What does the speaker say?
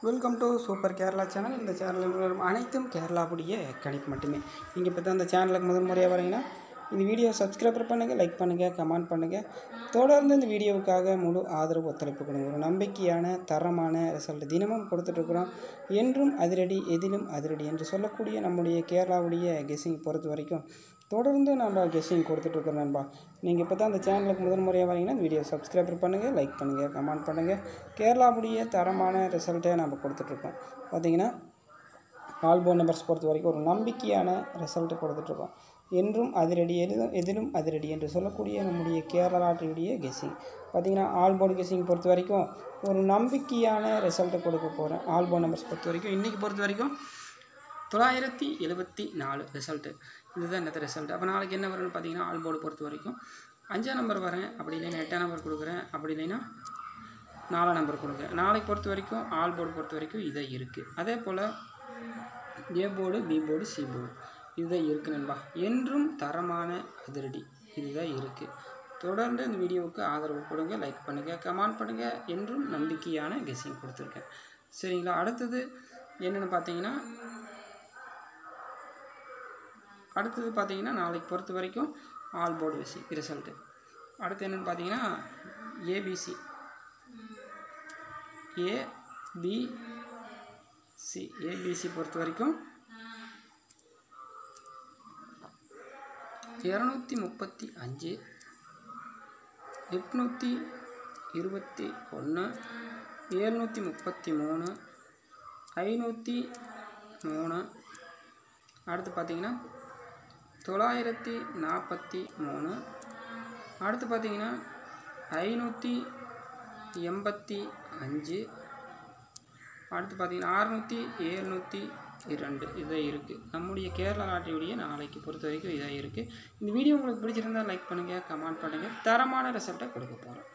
Welcome to super Kerala channel. இந்த சேனலில் வரும் அனைத்தும் கேரளாவுடைய கணிப்பு மட்டுமே. நீங்கள் இப்போ தான் இந்த சேனலுக்கு முதல் முறையாக வரீங்கன்னா இந்த வீடியோ சப்ஸ்கிரைப் பண்ணுங்கள், லைக் பண்ணுங்கள், கமெண்ட் பண்ணுங்கள். தொடர்ந்து இந்த வீடியோவுக்காக முழு ஆதரவு ஒத்துழைப்பு கொடுங்க. ஒரு நம்பிக்கையான தரமான ரிசல்ட் தினமும் கொடுத்துட்ருக்குறோம். என்றும் அதிரடி எதிலும் அதிரடி என்று சொல்லக்கூடிய நம்முடைய கேரளாவுடைய கெஸ்ஸிங் பொறுத்த வரைக்கும் தொடர்ந்து நம்ம கெஸ்ஸிங் கொடுத்துட்ருக்குறோம் நண்பா. நீங்கள் இப்போ தான் அந்த சேனலுக்கு முதல் முறையாக வரீங்கன்னா இந்த வீடியோ சப்ஸ்கிரைப் பண்ணுங்கள், லைக் பண்ணுங்கள், கமெண்ட் பண்ணுங்கள். கேரளாவுடைய தரமான ரிசல்ட்டை நம்ம கொடுத்துட்ருக்கோம். பார்த்திங்கன்னா ஆல் போர்டு நம்பர்ஸ் பொறுத்த வரைக்கும் ஒரு நம்பிக்கையான ரிசல்ட்டு கொடுத்துட்ருக்கோம். என்றும் அதிரடி எதிலும் அதிரடி என்று சொல்லக்கூடிய நம்முடைய கேரளா லாட்டரியுடைய கெஸ்ஸிங் பார்த்திங்கன்னா ஆல் போர்டு கெஸ்ஸிங் பொறுத்த வரைக்கும் ஒரு நம்பிக்கையான ரிசல்ட்டை கொடுக்க போகிறேன். ஆல் போர்டு நம்பர்ஸ் பொறுத்த வரைக்கும் இன்றைக்கி பொறுத்த வரைக்கும் 974 ரிசல்ட்டு. இதுதான் இந்த ரிசல்ட். அப்போ நாளைக்கு என்ன வரும்னு பார்த்தீங்கன்னா ஆல் போர்டு பொறுத்த வரைக்கும் 5ஆம் நம்பர் வரேன், அப்படி இல்லைன்னா 8ஆம் நம்பர் கொடுக்குறேன், அப்படி இல்லைன்னா 4ஆம் நம்பர் கொடுக்குறேன். நாளைக்கு பொறுத்த வரைக்கும் ஆல் போர்டு பொறுத்த வரைக்கும் இதை இருக்குது. அதே போல் A board, B board, C board இதுதான் இருக்குது நண்பா. என்றும் தரமான அதிரடி இதுதான் இருக்குது. தொடர்ந்து இந்த வீடியோவுக்கு ஆதரவு கொடுங்க, லைக் பண்ணுங்கள், கமெண்ட் பண்ணுங்கள். என்றும் நம்பிக்கையான கெஸ்ஸிங் கொடுத்துருக்கேன். சரிங்களா? அடுத்தது என்னென்னு பார்த்தீங்கன்னா நாளைக்கு பொறுத்த வரைக்கும் ஆல் போர்டு ரிசல்ட்டு. அடுத்து என்னென்னு பார்த்தீங்கன்னா ஏபிசி பொறுத்த வரைக்கும் 235, 821, 733, 503. அடுத்து பார்த்தீங்கன்னா 943. அடுத்து பார்த்தீங்கன்னா 585. அடுத்து பார்த்தீங்கன்னா 600, 702 இதாக இருக்குது. நம்முடைய கேரளா லாட்டரியுடைய நாளைக்கு பொறுத்த வரைக்கும் இதாக இருக்குது. இந்த வீடியோ உங்களுக்கு பிடிச்சிருந்தால் லைக் பண்ணுங்கள், கமெண்ட் பண்ணுங்கள். தரமான ரிசல்ட்டை கொடுக்க போகிறோம்.